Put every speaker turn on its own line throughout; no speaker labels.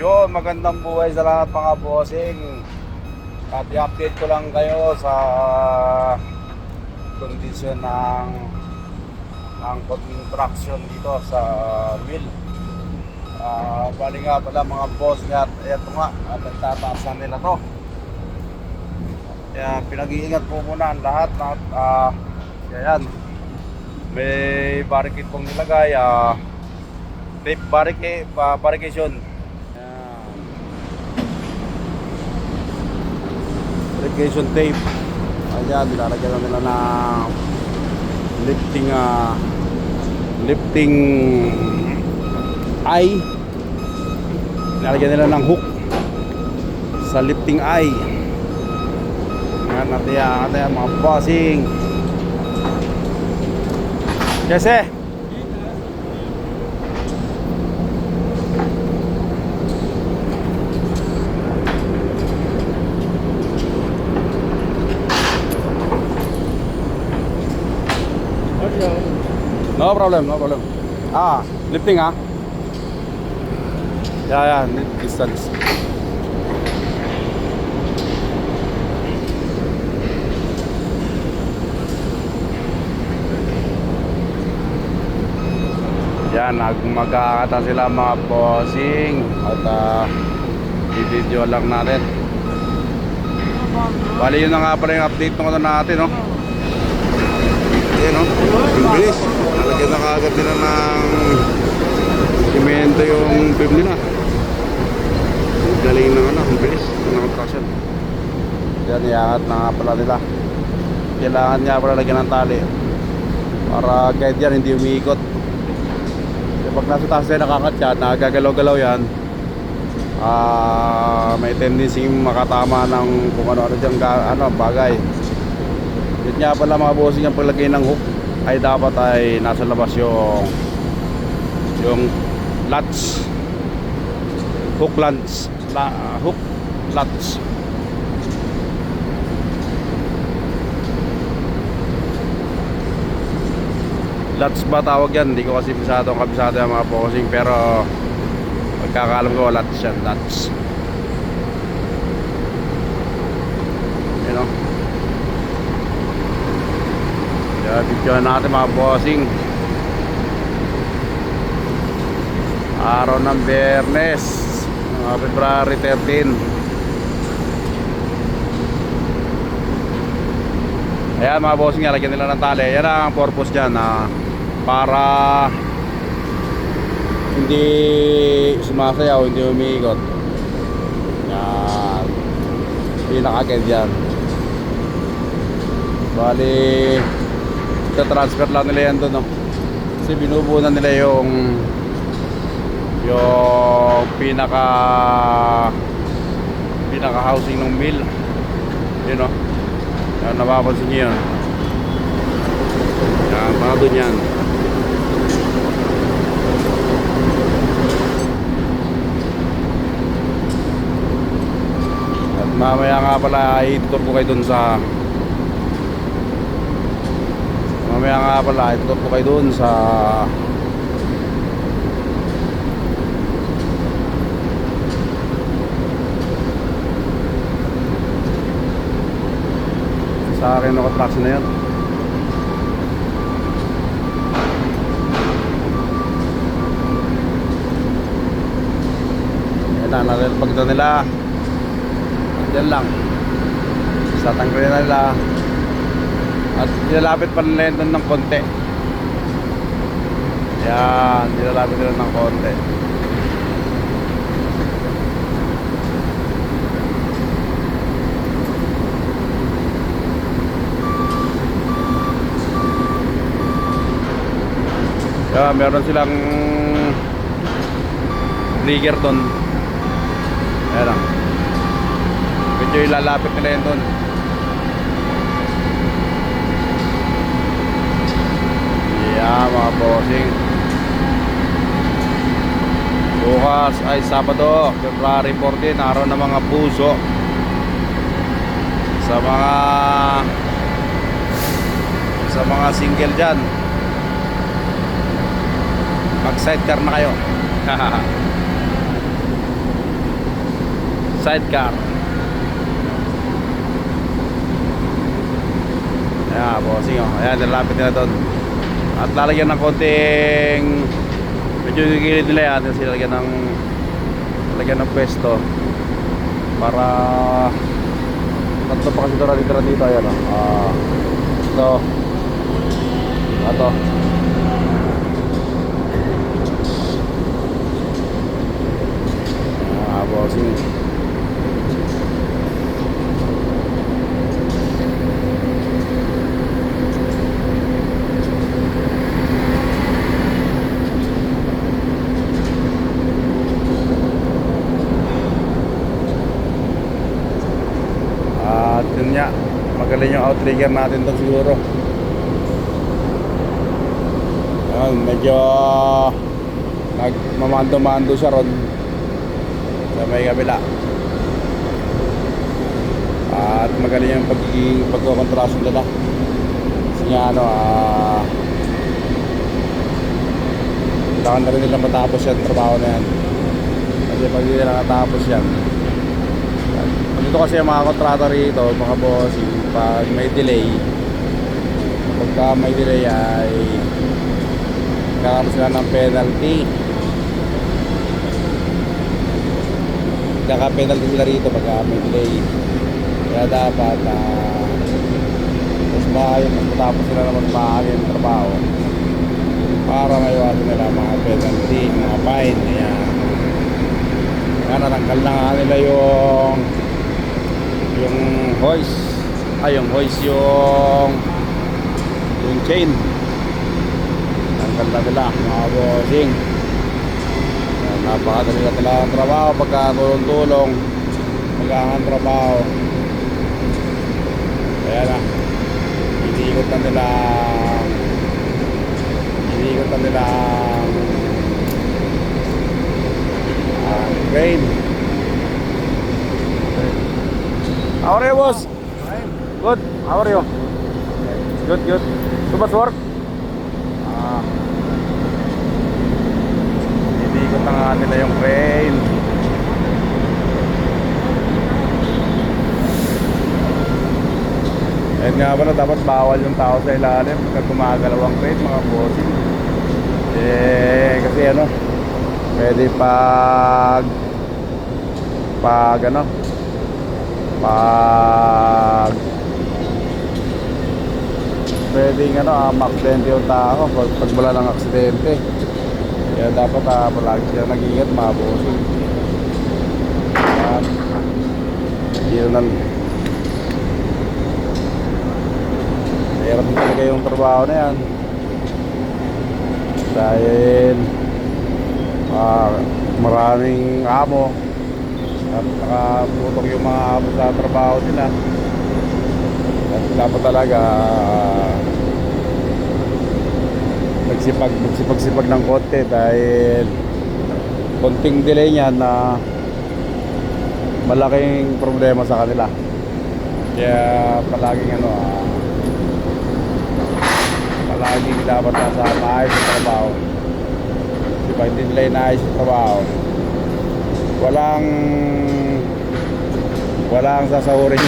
Yun, magandang buhay sa lahat mga bossing. At i-update ko lang kayo sa kondisyon ng construction dito sa mill. Bali nga pala mga boss nga, eto nga, nagtataas na nila to. Kaya pinag-iingat po muna ang lahat. Yan, may barricade pong nilagay, tape barricade, irrigation tape. Ayan, nilalagyan na nila ng lifting eye. Nilalagyan nila ng hook sa lifting eye. Ayan natin mga bossing. Kasi no problem. Lifting Yeah, distance. Yan, magkakata sila mga bossing. At i-video lang natin. Bali yun na nga pala yung update ng natin, no? Ayan, no? Ang bilis. Nalagyan na kaagad nila ng simento yung beam nila. Ang galing ng ang bilis ng construction. Yan, iangat na nga pala nila. Kailangan nga pala lagyan ng tali para guide yan, hindi umiikot. Pag nasa taas yan, nakakat yan, nagagalaw-galaw yan, may tendency makatama ng kung ano-ano dyan bagay. Yun nga pala mga bossing, ang paglagay ng hook ay dapat ay nasa labas yung latch, hook latch. Latch ba tawag yan? Hindi ko kasi kabisado yung mga bossing, pero pagkakalam ko latch yan, latch. You know? Kaya video natin mga bossing. Araw ng Biyernes, February 13. Ayan mga bossing, lagyan nila ng tali. Yan ang purpose dyan, para hindi sumasayaw, hindi umiikot. Yan, pinaka-agad yan. Bali transfer lang nila yan doon, no? Kasi binubunan nila yung pinaka housing ng mill. Yun, no? Yan, napapansin nyo yan. Yan, mga doon yan. At mamaya nga pala i-tour ko kayo dun sa sa akin ng attraction na yan. Yan na, nalilpag na nila. Yan lang. Sa tanggalin na nila. At nilalapit pa nila yun doon ng konti. Yan, nilalapit nila ng konti. Kaya meron silang trigger doon. Ayan lang. Medyo ilalapit nila yun doon. Yeah, mga bossing. Bukas ay Sabado, February 14, araw ng mga puso. Sa mga single dyan, mag sidecar na kayo. sidecar. Ayan, bossing oh. Ayan, nalapit nila doon. At lalagyan ng konting medyo gigilid nila yan. Kasi lalagyan ng pwesto para tatlo pa kasi ito dito. Ayan oh. Ito bossing. At yun nga, magaling yung outrigger natin doon siguro. Ayan, medyo nagmamando-mando siya ron sa may kabila. At magaling yung pagkokontrasyon nila. Kasi nga kailangan na rin nila matapos yan, trabaho na yan. Kasi pag hindi nila natapos yan, dito kasi yung mga kontrata rito, mga boss, pag may delay, pagka may delay ay kakaroon sila ng penalty. Kaka-penalty sila rito pagka may delay. Kaya dapat mas matapos sila na magpahali ng trabaho para maiwasan nila mga penalty, mga fine. Kaya natanggal na nga nila yung hoist, yung chain. Tanggal na nila mga bossing. Napakadali na nila ang trabaho pagka tulong-tulong mag-aangan trabaho. Kaya na iniikot na nila ang crane. How are you, boss? Good. How are you? Good. Too much work? Iniikot na nga nila yung crane. Ayun nga ba na, dapat bawal yung tao sa ilalim pagka gumagalaw ang crane, mga bossing. Kasi pwede pag pwedeng ma-aksidente yung tao pag wala ng aksidente. Kaya dapat palagi sila nag-ingat, mga bossing. Hirap din talaga yung trabaho na yan dahil maraming amo at nakaputok yung mga amo sa trabaho nila. At dapat talaga magsipag ng konti dahil konting delay niyan na malaking problema sa kanila. Kaya palaging palaging dapat nasa maayos yung trabaho. Kasi pag hindi nila inaayos yung trabaho, walang sasahurin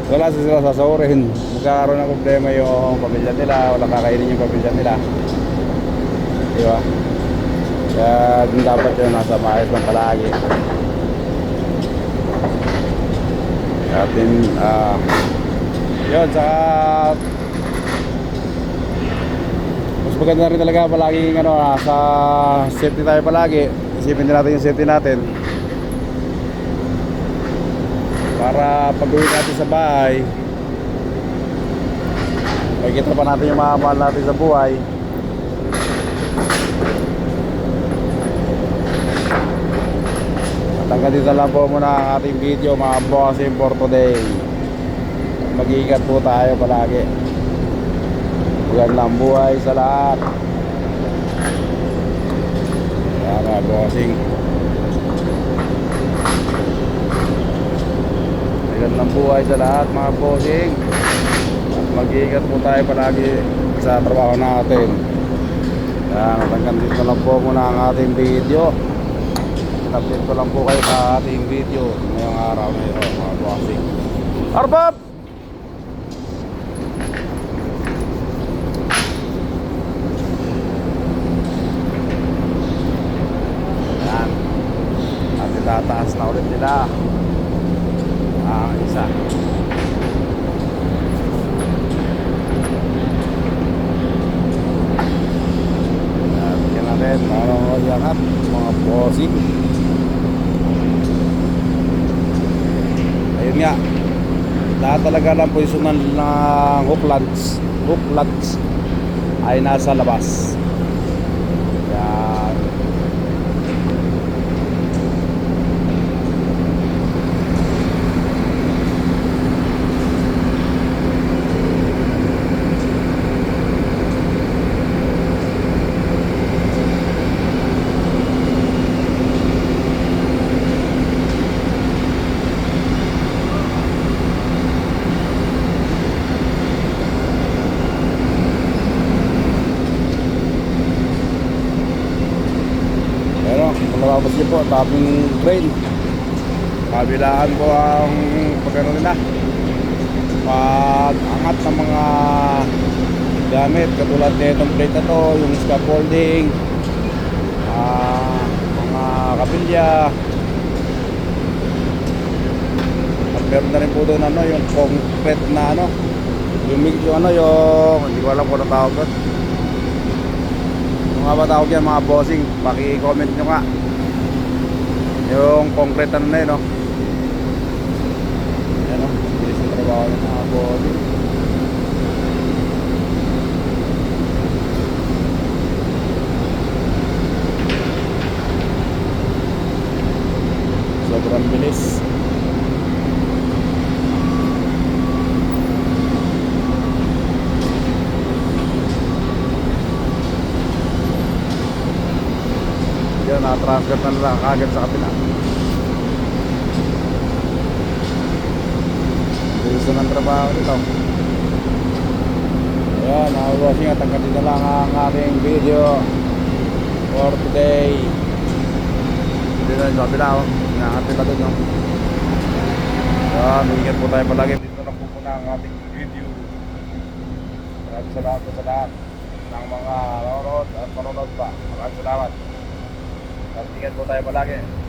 wala sila sasahurin. Magkakaroon ng problema yung pamilya nila, walang kakainin yung pamilya nila, diba? Kaya din dapat yun nasa maayos ng palagi. Atin yun, saka mas maganda rin talaga palagi sa safety tayo palagi. Isipin din natin yung safety natin para pag-uwi natin sa bahay makikita pa natin yung mga mahal natin sa buhay. At hanggang dito lang po muna ang ating video, mga bossing, for today. Mag-iingat po tayo palagi. Magandang buhay sa lahat. Kaya mga bossing, magandang buhay sa lahat, mga bossing. At mag-iingat po tayo palagi sa trabaho natin. Kaya hanggang dito lang po muna ang ating video. in-update ko lang po kayo sa ating video ngayong araw na ito mga bossing. Arbab! Yan. At itataas na ulit nila isa. Yan natin mga bossing. Ayun nga, lahat talaga ng posisyonan ng hook lugs ay nasa labas. Yan. Kung nababas niyo po, tabing crane. Kabilaan po ang pagkano nila, pag-angat ng mga gamit katulad nitong plate na to, yung scaffolding, mga kapilya, at meron na rin po doon yung concrete na yung hindi ko alam kung ano tawag doon. Mga ba tawag yan mga bossing, paki-comment nyo nga yung concrete na yun yan bilis ng trabaho ng mga bossing. Sobrang bilis. Yan, na-transfer na lang kagad sa kapila. Gusto ng trabaho nito. Ayan, mga bossing, at hanggang dito lang ang ating video for today. Dito na sa kapila, inaangat nila doon. Ayan, ingat po tayo palagi. Dito na po muna ang ating video. Maraming salamat po sa lahat ng mga nanonood at manonood pa. Maraming salamat. Ingat po tayo palagi.